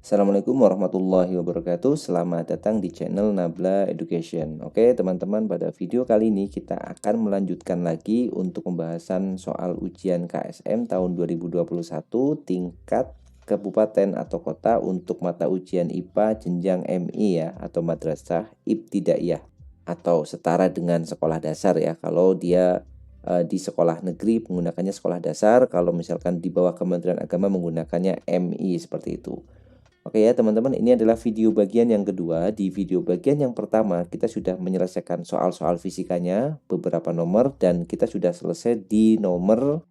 Assalamualaikum warahmatullahi wabarakatuh. Selamat datang di channel Nabla Education. Oke, teman-teman, pada video kali ini kita akan melanjutkan lagi untuk pembahasan soal ujian KSM tahun 2021 tingkat kabupaten atau kota untuk mata ujian IPA jenjang MI ya, atau madrasah ibtidaiyah atau setara dengan sekolah dasar ya. Kalau dia di sekolah negeri menggunakannya sekolah dasar, kalau misalkan di bawah Kementerian Agama menggunakannya MI seperti itu. Oke ya teman-teman, ini adalah video bagian yang kedua. Di video bagian yang pertama kita sudah menyelesaikan soal-soal fisikanya, beberapa nomor, dan kita sudah selesai di nomor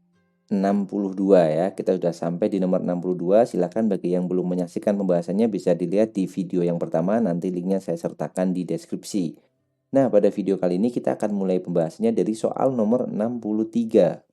62 ya. Kita sudah sampai di nomor 62. Silakan bagi yang belum menyaksikan pembahasannya bisa dilihat di video yang pertama, nanti linknya saya sertakan di deskripsi. Nah, pada video kali ini kita akan mulai pembahasannya dari soal nomor 63.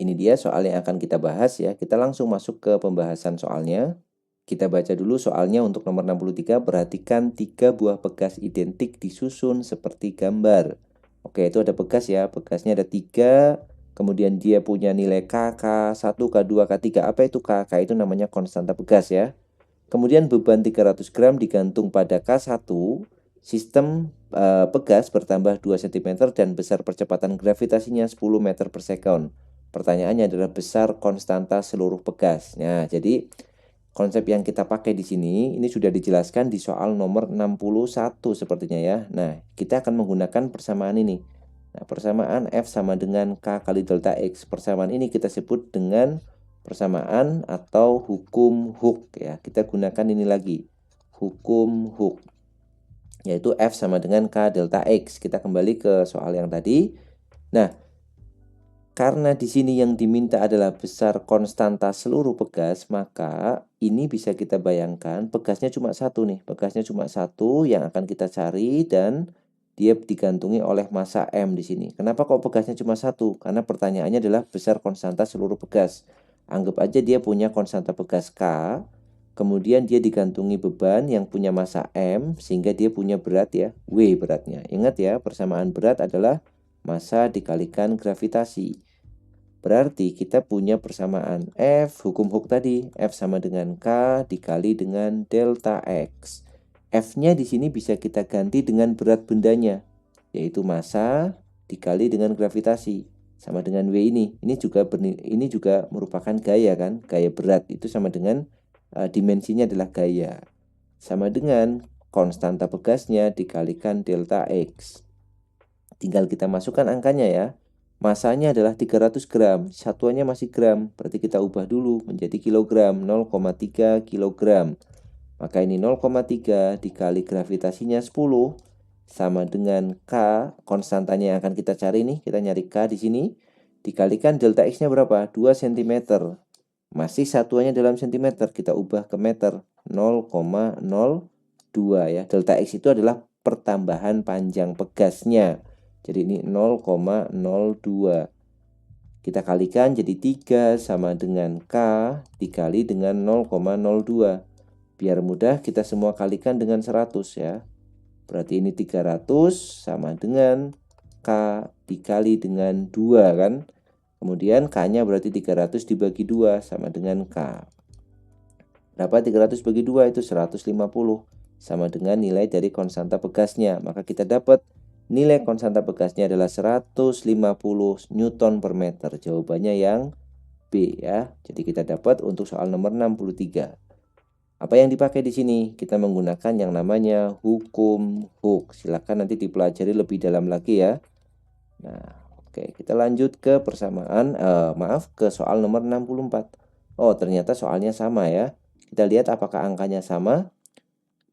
Ini dia soal yang akan kita bahas ya. Kita langsung masuk ke pembahasan soalnya. Kita baca dulu soalnya untuk nomor 63. Perhatikan 3 buah bekas identik disusun seperti gambar. Oke, itu ada bekas ya. Bekasnya ada 3. Kemudian dia punya nilai K, K1, K2, K3. Apa itu K? K itu namanya konstanta bekas ya. Kemudian beban 300 gram digantung pada K1. Sistem bekas bertambah 2 cm dan besar percepatan gravitasinya 10 meter per second. Pertanyaannya adalah besar konstanta seluruh bekas. Nah, jadi konsep yang kita pakai di sini ini sudah dijelaskan di soal nomor 61 sepertinya ya. Nah, kita akan menggunakan persamaan ini. Nah, persamaan F sama dengan K kali delta X. Persamaan ini kita sebut dengan persamaan atau hukum Hooke ya. Kita gunakan ini lagi. Hukum Hooke. Yaitu F sama dengan K delta X. Kita kembali ke soal yang tadi. Nah, karena di sini yang diminta adalah besar konstanta seluruh bekas, maka ini bisa kita bayangkan bekasnya cuma satu nih. Bekasnya cuma satu yang akan kita cari dan dia digantungi oleh massa M di sini. Kenapa kok bekasnya cuma satu? Karena pertanyaannya adalah besar konstanta seluruh bekas. Anggap aja dia punya konstanta bekas K, kemudian dia digantungi beban yang punya massa M, sehingga dia punya berat ya, W beratnya. Ingat ya, persamaan berat adalah massa dikalikan gravitasi. Berarti kita punya persamaan F, hukum Hooke tadi, F sama dengan K dikali dengan delta X. F-nya di sini bisa kita ganti dengan berat bendanya, yaitu massa dikali dengan gravitasi, sama dengan W ini. Ini juga merupakan gaya kan, gaya berat itu sama dengan dimensinya adalah gaya. Sama dengan konstanta bekasnya dikalikan delta X. Tinggal kita masukkan angkanya ya. Masanya adalah 300 gram, satuannya masih gram, berarti kita ubah dulu menjadi kilogram, 0,3 kilogram. Maka ini 0,3 dikali gravitasinya 10 sama dengan K, konstantanya yang akan kita cari nih, kita nyari K di sini, dikalikan delta X-nya berapa? 2 cm. Masih satuannya dalam cm, kita ubah ke meter, 0,02 ya. Delta X itu adalah pertambahan panjang pegasnya. Jadi ini 0,02. Kita kalikan jadi 3 sama dengan K dikali dengan 0,02. Biar mudah kita semua kalikan dengan 100 ya. Berarti ini 300 sama dengan K dikali dengan 2 kan. Kemudian K-nya berarti 300 dibagi 2 sama dengan K. Berapa 300 bagi 2 itu 150. Sama dengan nilai dari konstanta bekasnya. Maka kita dapat nilai konstanta bekasnya adalah 150 Newton per meter. Jawabannya yang B ya. Jadi kita dapat untuk soal nomor 63. Apa yang dipakai di sini? Kita menggunakan yang namanya hukum Hooke. Silakan nanti dipelajari lebih dalam lagi ya. Nah, oke, kita lanjut ke persamaan ke soal nomor 64. Oh, ternyata soalnya sama ya. Kita lihat apakah angkanya sama.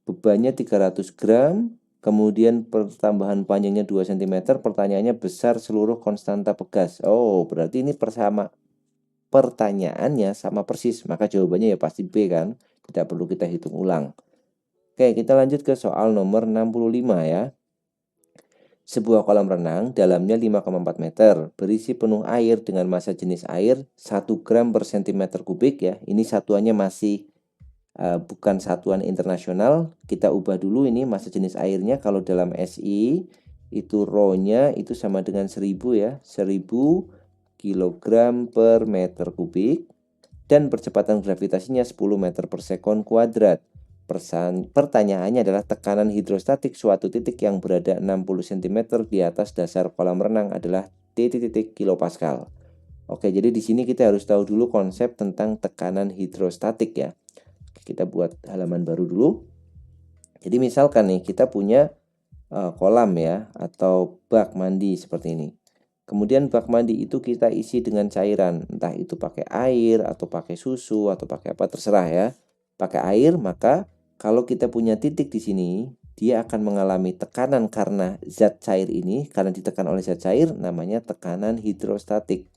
Bebannya 300 gram, kemudian pertambahan panjangnya 2 cm, pertanyaannya besar seluruh konstanta bekas. Oh, berarti ini pertanyaannya sama persis, maka jawabannya ya pasti B kan, tidak perlu kita hitung ulang. Oke, kita lanjut ke soal nomor 65 ya. Sebuah kolam renang dalamnya 5,4 meter, berisi penuh air dengan massa jenis air 1 gram per cm kubik ya. Ini satuannya masih bukan satuan internasional. Kita ubah dulu ini massa jenis airnya. Kalau dalam SI itu rho-nya itu sama dengan 1000 ya, 1000 kilogram per meter kubik, dan percepatan gravitasinya 10 meter per sekon kuadrat. Pertanyaannya adalah tekanan hidrostatik suatu titik yang berada 60 cm di atas dasar kolam renang adalah T titik kilopascal. Oke, jadi di sini kita harus tahu dulu konsep tentang tekanan hidrostatik ya. Kita buat halaman baru dulu. Jadi misalkan nih kita punya kolam ya atau bak mandi seperti ini. Kemudian bak mandi itu kita isi dengan cairan, entah itu pakai air atau pakai susu atau pakai apa terserah ya. Pakai air, maka kalau kita punya titik di sini, dia akan mengalami tekanan karena zat cair ini, karena ditekan oleh zat cair, namanya tekanan hidrostatik.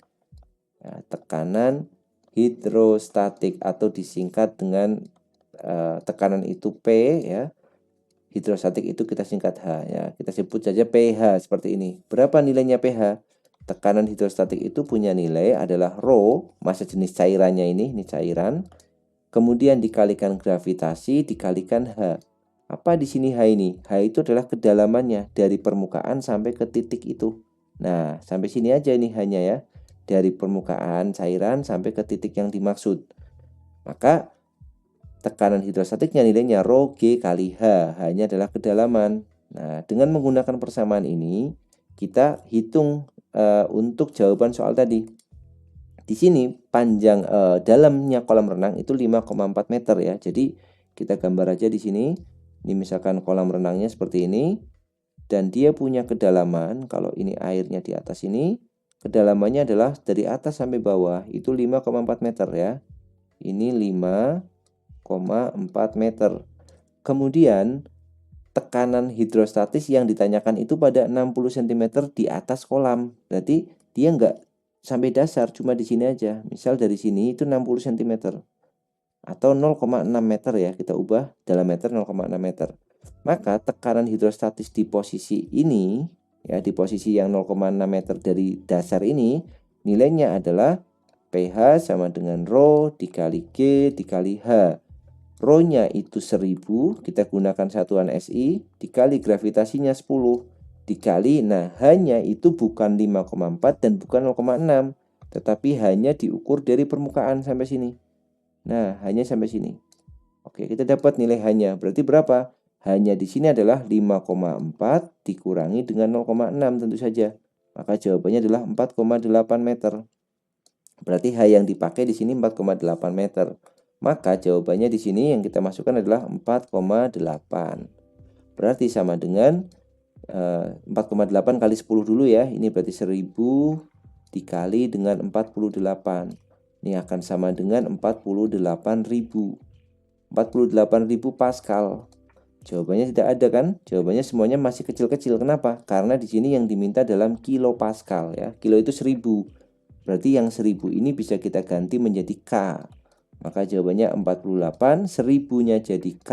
Ya, tekanan hidrostatik atau disingkat dengan tekanan itu P ya. Hidrostatik itu kita singkat H ya. Kita sebut saja pH seperti ini. Berapa nilainya pH? Tekanan hidrostatik itu punya nilai adalah rho, massa jenis cairannya ini cairan. Kemudian dikalikan gravitasi dikalikan H. Apa di sini H ini? H itu adalah kedalamannya dari permukaan sampai ke titik itu. Nah, sampai sini aja ini hanya ya. Dari permukaan cairan sampai ke titik yang dimaksud. Maka tekanan hidrostatiknya nilainya rho G kali H. H-nya adalah kedalaman. Nah, dengan menggunakan persamaan ini, kita hitung untuk jawaban soal tadi. Di sini panjang dalamnya kolam renang itu 5,4 meter ya. Jadi kita gambar aja di sini. Ini misalkan kolam renangnya seperti ini. Dan dia punya kedalaman, kalau ini airnya di atas ini, kedalamannya adalah dari atas sampai bawah itu 5,4 meter ya. Ini 5,4 meter. Kemudian tekanan hidrostatis yang ditanyakan itu pada 60 cm di atas kolam. Berarti dia nggak sampai dasar, cuma di sini aja. Misal dari sini itu 60 cm atau 0,6 meter ya, kita ubah dalam meter 0,6 meter. Maka tekanan hidrostatis di posisi ini ya, di posisi yang 0,6 meter dari dasar ini, nilainya adalah pH sama dengan rho dikali G dikali H. Rho-nya itu 1000, kita gunakan satuan SI, dikali gravitasinya 10, dikali, nah H-nya itu bukan 5,4 dan bukan 0,6, tetapi hanya diukur dari permukaan sampai sini. Nah, hanya sampai sini. Oke, kita dapat nilai H-nya. Berarti berapa? H-nya di sini adalah 5,4 dikurangi dengan 0,6 tentu saja. Maka jawabannya adalah 4,8 meter. Berarti H yang dipakai di sini 4,8 meter. Maka jawabannya di sini yang kita masukkan adalah 4,8. Berarti sama dengan 4,8 kali 10 dulu ya. Ini berarti 1000 dikali dengan 48. Ini akan sama dengan 48.000. 48.000 Pascal. Jawabannya tidak ada kan? Jawabannya semuanya masih kecil-kecil. Kenapa? Karena di sini yang diminta dalam kilo Pascal ya. Kilo itu 1000. Berarti yang 1000 ini bisa kita ganti menjadi K. Maka jawabannya 48, 1000-nya jadi K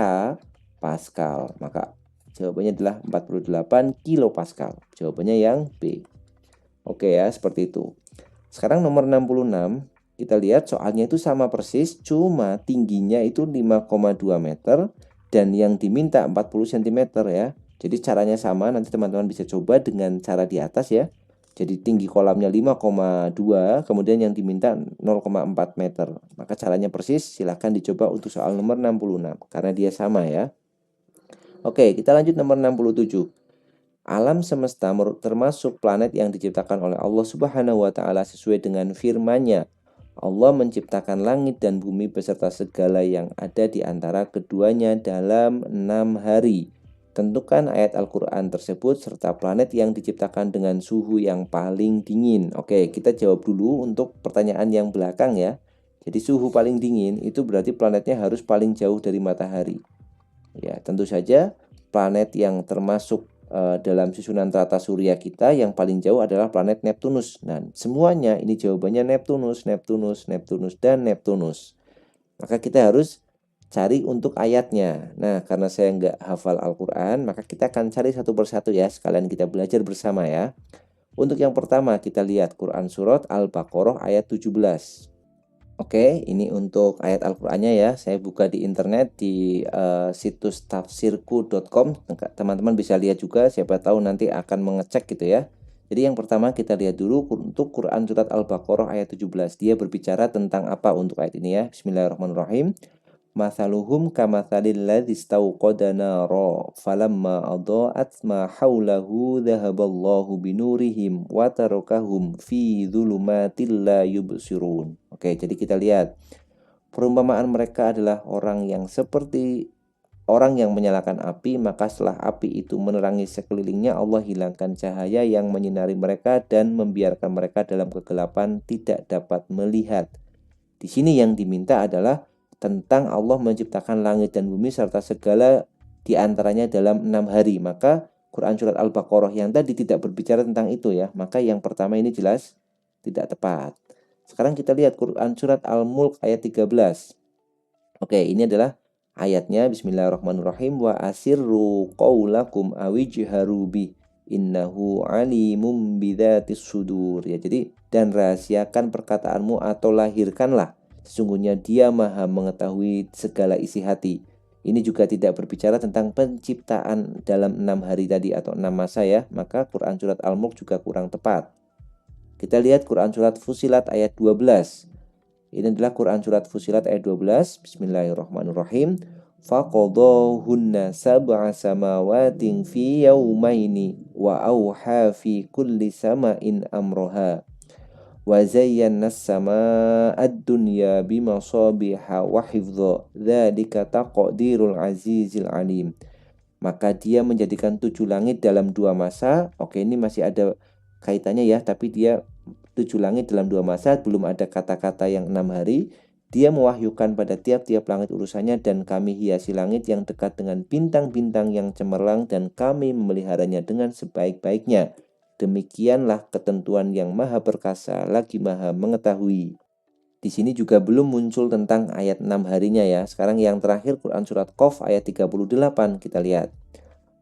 Pascal. Maka jawabannya adalah 48 kilo Pascal. Jawabannya yang B. Oke ya, seperti itu. Sekarang nomor 66. Kita lihat soalnya itu sama persis, cuma tingginya itu 5,2 meter dan yang diminta 40 cm ya. Jadi caranya sama, nanti teman-teman bisa coba dengan cara di atas ya. Jadi tinggi kolamnya 5,2, kemudian yang diminta 0,4 meter. Maka caranya persis, silahkan dicoba untuk soal nomor 66, karena dia sama ya. Oke, kita lanjut nomor 67. Alam semesta termasuk planet yang diciptakan oleh Allah Subhanahu wa Ta'ala sesuai dengan firman-Nya. Allah menciptakan langit dan bumi beserta segala yang ada di antara keduanya dalam 6 hari. Tentukan ayat Al-Quran tersebut serta planet yang diciptakan dengan suhu yang paling dingin. Oke, kita jawab dulu untuk pertanyaan yang belakang ya. Jadi suhu paling dingin itu berarti planetnya harus paling jauh dari matahari. Ya, tentu saja planet yang termasuk dalam susunan tata surya kita yang paling jauh adalah planet Neptunus. Nah, semuanya ini jawabannya Neptunus, Neptunus, Neptunus, dan Neptunus. Maka kita harus cari untuk ayatnya. Nah, karena saya nggak hafal Al-Quran, maka kita akan cari satu persatu ya. Sekalian kita belajar bersama ya. Untuk yang pertama kita lihat Quran Surat Al-Baqarah ayat 17. Oke, ini untuk ayat Al-Qur'annya ya. Saya buka di internet di situs tafsirku.com. Teman-teman bisa lihat juga, siapa tahu nanti akan mengecek gitu ya. Jadi yang pertama kita lihat dulu untuk Quran Surat Al-Baqarah ayat 17. Dia berbicara tentang apa untuk ayat ini ya. Bismillahirrahmanirrahim. Mathaluhum kamathalil ladzi istawqada nara falamma adaa'at ma haulahu dhahaballahu binurihim wa tarakahum fi dhulumatil la yubsirun. Oke, jadi kita lihat perumpamaan mereka adalah orang yang seperti orang yang menyalakan api, maka setelah api itu menerangi sekelilingnya, Allah hilangkan cahaya yang menyinari mereka dan membiarkan mereka dalam kegelapan tidak dapat melihat. Di sini yang diminta adalah tentang Allah menciptakan langit dan bumi serta segala di antaranya dalam 6 hari. Maka Quran surat Al-Baqarah yang tadi tidak berbicara tentang itu ya. Maka yang pertama ini jelas tidak tepat. Sekarang kita lihat Quran surat Al-Mulk ayat 13. Oke, ini adalah ayatnya. Bismillahirrahmanirrahim. Wa asirru qaulakum awijharu bi innahu alimum bidzatis sudur. Ya, jadi dan rahasiakan perkataanmu atau lahirkanlah, sesungguhnya dia maha mengetahui segala isi hati. Ini juga tidak berbicara tentang penciptaan dalam 6 hari tadi atau 6 masa ya. Maka Quran surat Al-Mulk juga kurang tepat. Kita lihat Quran surat Fussilat ayat 12. Ini adalah Quran surat Fussilat ayat 12. Bismillahirrahmanirrahim. Faqadahunna sab'a samawatin fi yawmaini wa awha fi kulli sama'in amroha wa zayyana as-sama'ad dunya bimasabiha wa hifdha dzalika taqdirul azizil alim. Maka dia menjadikan 7 langit dalam 2 masa. Oke, ini masih ada kaitannya ya, tapi dia 7 langit dalam 2 masa, belum ada kata-kata yang 6 hari. Dia mewahyukan pada tiap-tiap langit urusannya, dan kami hiasi langit yang dekat dengan bintang-bintang yang cemerlang, dan kami memeliharanya dengan sebaik-baiknya. Demikianlah ketentuan yang maha perkasa lagi maha mengetahui. Di sini juga belum muncul tentang ayat 6 harinya ya. Sekarang yang terakhir Quran surat Qaf ayat 38 kita lihat.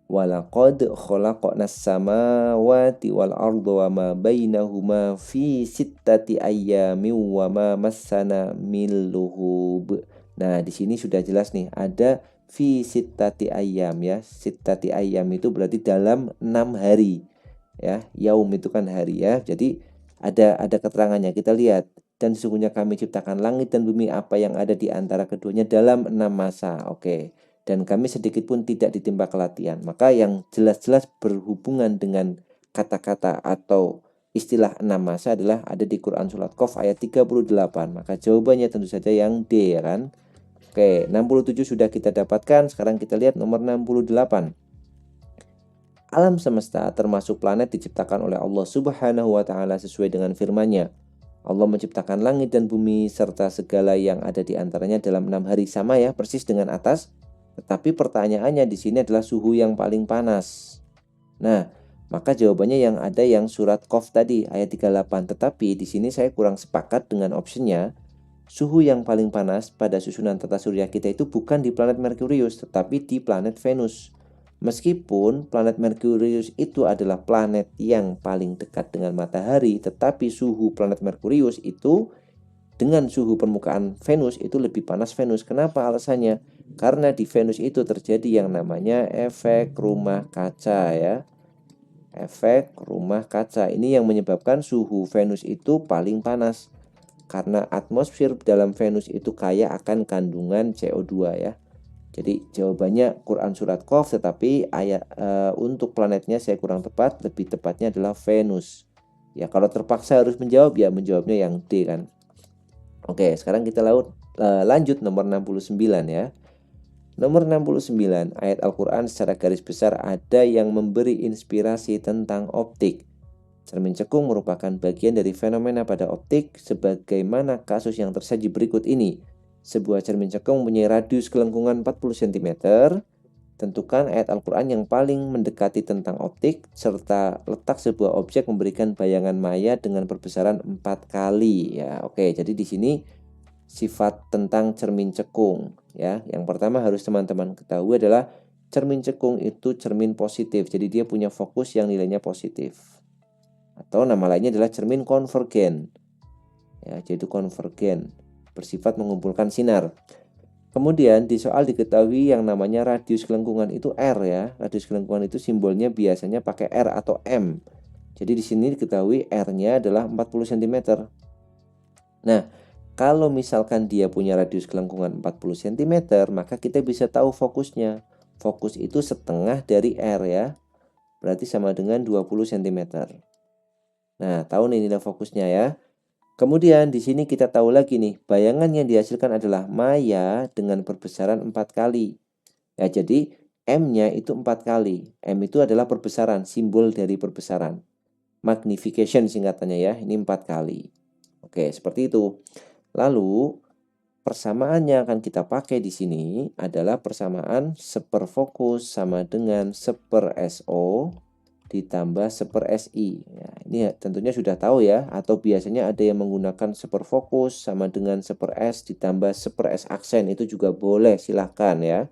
Walaqad khalaqnas samawati wal arda wa ma bainahuma fi sittati ayyamin wa ma massana min lughub. Nah, di sini sudah jelas nih, ada fi sittati ayyam ya. Sittati ayyam itu berarti dalam 6 hari. Ya, yaum itu kan hari ya. Jadi ada keterangannya. Kita lihat, dan sesungguhnya kami ciptakan langit dan bumi apa yang ada di antara keduanya dalam 6 masa. Oke. Dan kami sedikit pun tidak ditimpa kelatihan. Maka yang jelas-jelas berhubungan dengan kata-kata atau istilah 6 masa adalah ada di Quran surat Qaf ayat 38. Maka jawabannya tentu saja yang D ya kan. Oke, 67 sudah kita dapatkan. Sekarang kita lihat nomor 68. Alam semesta termasuk planet diciptakan oleh Allah Subhanahu wa Ta'ala sesuai dengan firman-Nya. Allah menciptakan langit dan bumi serta segala yang ada di antaranya dalam 6 hari, sama ya, persis dengan atas. Tetapi pertanyaannya di sini adalah suhu yang paling panas. Nah, maka jawabannya yang ada yang surat Qaf tadi ayat 38. Tetapi di sini saya kurang sepakat dengan optionnya. Suhu yang paling panas pada susunan tata surya kita itu bukan di planet Merkurius, tetapi di planet Venus. Meskipun planet Merkurius itu adalah planet yang paling dekat dengan matahari, tetapi suhu planet Merkurius itu dengan suhu permukaan Venus itu lebih panas Venus. Kenapa alasannya? Karena di Venus itu terjadi yang namanya efek rumah kaca ya. Efek rumah kaca ini yang menyebabkan suhu Venus itu paling panas. Karena atmosfer dalam Venus itu kaya akan kandungan CO2 ya. Jadi jawabannya Quran surat Qaf, tetapi ayat untuk planetnya saya kurang tepat, lebih tepatnya adalah Venus. Ya kalau terpaksa harus menjawab ya menjawabnya yang D kan. Oke, sekarang kita lanjut nomor 69 ya. Nomor 69, ayat Al-Quran secara garis besar ada yang memberi inspirasi tentang optik. Cermin cekung merupakan bagian dari fenomena pada optik, sebagaimana kasus yang tersaji berikut ini. Sebuah cermin cekung mempunyai radius kelengkungan 40 cm. Tentukan ayat Al-Quran yang paling mendekati tentang optik, serta letak sebuah objek memberikan bayangan maya dengan perbesaran 4 kali. Ya, oke. Jadi di sini sifat tentang cermin cekung. Ya, yang pertama harus teman-teman ketahui adalah cermin cekung itu cermin positif. Jadi dia punya fokus yang nilainya positif. Atau nama lainnya adalah cermin konvergen. Ya, yaitu konvergen, bersifat mengumpulkan sinar. Kemudian di soal diketahui yang namanya radius kelengkungan itu R ya. Radius kelengkungan itu simbolnya biasanya pakai R atau M. Jadi di sini diketahui R-nya adalah 40 cm. Nah, Kalau misalkan dia punya radius gelengkungan 40 cm, maka kita bisa tahu fokusnya. Fokus itu setengah dari R ya. Berarti sama dengan 20 cm. Nah, tahu nih nilai fokusnya ya. Kemudian di sini kita tahu lagi nih, bayangan yang dihasilkan adalah maya dengan perbesaran 4 kali. Ya, jadi M-nya itu 4 kali. M itu adalah perbesaran, simbol dari perbesaran. Magnification singkatannya ya, ini 4 kali. Oke, seperti itu. Lalu persamaan yang akan kita pakai di sini adalah persamaan seperfokus sama dengan seper SO ditambah seper SI. Ya, ini tentunya sudah tahu ya, atau biasanya ada yang menggunakan seperfokus sama dengan seper S ditambah seper S aksen, itu juga boleh, silahkan ya.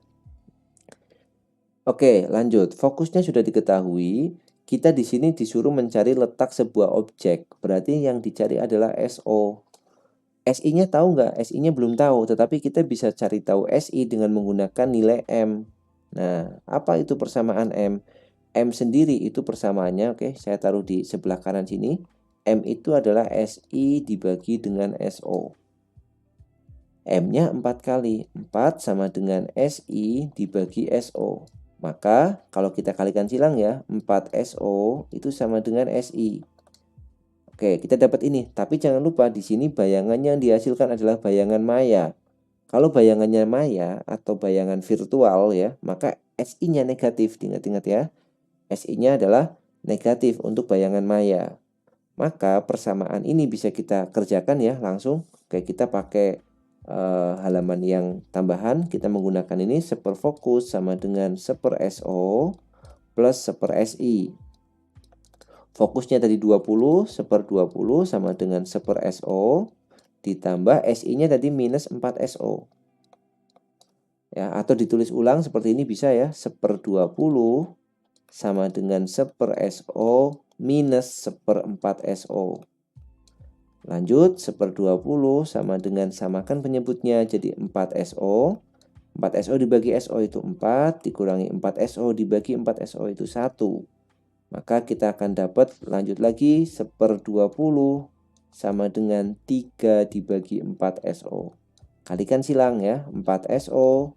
Oke, lanjut. Fokusnya sudah diketahui. Kita di sini disuruh mencari letak sebuah objek. Berarti yang dicari adalah SO. SI-nya tahu nggak? SI-nya belum tahu, tetapi kita bisa cari tahu SI dengan menggunakan nilai M. Nah, apa itu persamaan M? M sendiri itu persamaannya, oke, saya taruh di sebelah kanan sini. M itu adalah SI dibagi dengan SO. M-nya 4 kali. 4 sama dengan SI dibagi SO. Maka kalau kita kalikan silang ya, 4 SO itu sama dengan SI. Oke, kita dapat ini. Tapi jangan lupa di sini bayangannya yang dihasilkan adalah bayangan maya. Kalau bayangannya maya atau bayangan virtual ya, maka SI-nya negatif. Ingat-ingat ya. SI-nya adalah negatif untuk bayangan maya. Maka persamaan ini bisa kita kerjakan ya langsung. Oke, kita pakai halaman yang tambahan. Kita menggunakan ini seper fokus sama dengan seper SO plus seper SI. Fokusnya tadi 20, seper 20 sama dengan seper SO, ditambah SI-nya tadi minus 4 SO. Ya, atau ditulis ulang seperti ini bisa ya, seper 20 sama dengan seper SO minus seper 4 SO. Lanjut, seper 20 sama dengan samakan penyebutnya jadi 4 SO. 4 SO dibagi SO itu 4, dikurangi 4 SO dibagi 4 SO itu 1. Maka kita akan dapat lanjut lagi seper 20 sama dengan 3 dibagi 4 SO. Kalikan silang ya, 4 SO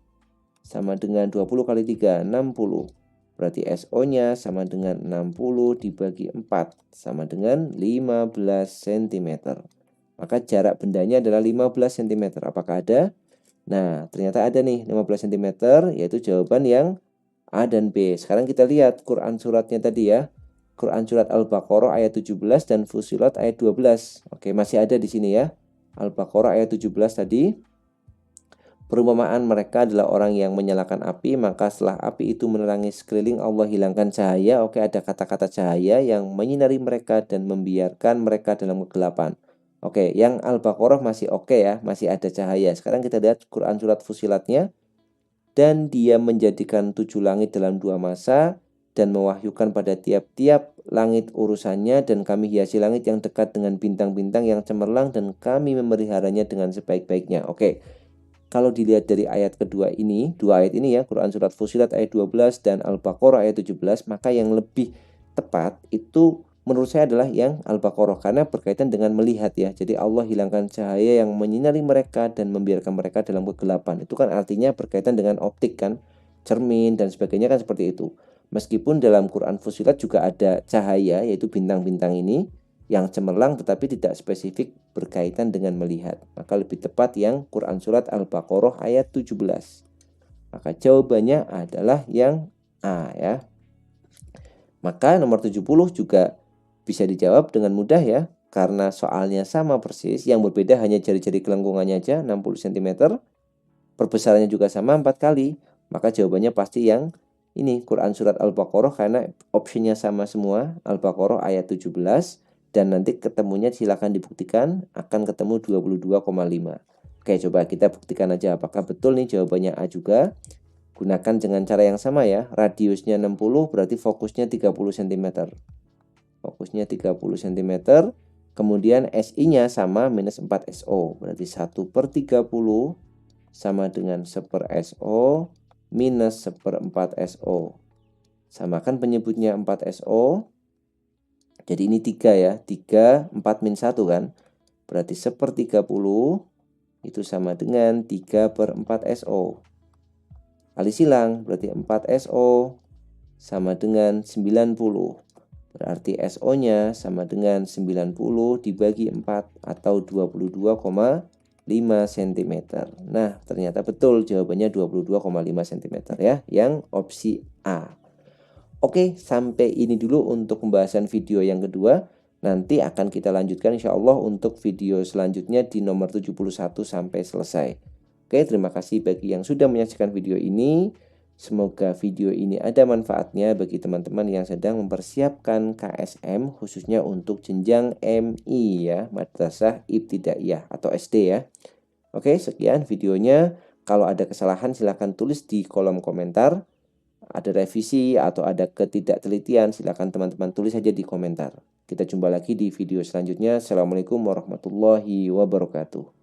sama dengan 20 kali 3, 60. Berarti SO-nya sama dengan 60 dibagi 4 sama dengan 15 cm. Maka jarak bendanya adalah 15 cm. Apakah ada? Nah, ternyata ada nih 15 cm, yaitu jawaban yang A dan B. Sekarang kita lihat Quran suratnya tadi ya. Quran surat Al-Baqarah ayat 17 dan Fussilat ayat 12. Oke, masih ada di sini ya. Al-Baqarah ayat 17 tadi. Perumpamaan mereka adalah orang yang menyalakan api, maka setelah api itu menerangi sekeliling, Allah hilangkan cahaya. Oke, ada kata-kata cahaya yang menyinari mereka dan membiarkan mereka dalam kegelapan. Oke, yang Al-Baqarah masih oke ya, masih ada cahaya. Sekarang kita lihat Quran surat Fussilatnya. Dan dia menjadikan 7 langit dalam 2 masa dan mewahyukan pada tiap-tiap langit urusannya, dan kami hiasi langit yang dekat dengan bintang-bintang yang cemerlang dan kami memeliharanya dengan sebaik-baiknya. Oke, kalau dilihat dari ayat kedua ini, dua ayat ini ya, Quran surat Fussilat ayat 12 dan Al-Baqarah ayat 17, maka yang lebih tepat itu menurut saya adalah yang Al-Baqarah, karena berkaitan dengan melihat ya. Jadi Allah hilangkan cahaya yang menyinari mereka dan membiarkan mereka dalam kegelapan. Itu kan artinya berkaitan dengan optik kan, cermin dan sebagainya kan seperti itu. Meskipun dalam Quran Fussilat juga ada cahaya, yaitu bintang-bintang ini yang cemerlang, tetapi tidak spesifik berkaitan dengan melihat. Maka lebih tepat yang Quran surat Al-Baqarah ayat 17. Maka jawabannya adalah yang A ya. Maka nomor 70 juga bisa dijawab dengan mudah ya, karena soalnya sama persis, yang berbeda hanya jari-jari gelengkungannya aja 60 cm, perbesarannya juga sama 4 kali, maka jawabannya pasti yang ini Quran surat Al-Baqarah, karena opsinya sama semua, Al-Baqarah ayat 17, dan nanti ketemunya silakan dibuktikan, akan ketemu 22,5. Oke, coba kita buktikan aja apakah betul nih jawabannya A juga. Gunakan dengan cara yang sama ya, radiusnya 60 berarti fokusnya 30 cm. Fokusnya 30 cm. Kemudian SI-nya sama minus 4 SO. Berarti 1/30 sama dengan 1/SO minus 1/4 SO. Samakan penyebutnya 4 SO. Jadi ini 3 ya. 3, 4 min 1 kan. Berarti 1/30 itu sama dengan 3/4 SO. Kali silang berarti 4 SO sama dengan 90. Berarti SO-nya sama dengan 90 dibagi 4 atau 22,5 cm. Nah, ternyata betul jawabannya 22,5 cm ya, yang opsi A. Oke, sampai ini dulu untuk pembahasan video yang kedua. Nanti akan kita lanjutkan insya Allah untuk video selanjutnya di nomor 71 sampai selesai. Oke, terima kasih bagi yang sudah menyaksikan video ini. Semoga video ini ada manfaatnya bagi teman-teman yang sedang mempersiapkan KSM khususnya untuk jenjang MI ya, Madrasah Ibtidaiyah atau SD ya. Oke, sekian videonya. Kalau ada kesalahan silahkan tulis di kolom komentar. Ada revisi atau ada ketidaktelitian silahkan teman-teman tulis saja di komentar. Kita jumpa lagi di video selanjutnya. Assalamualaikum warahmatullahi wabarakatuh.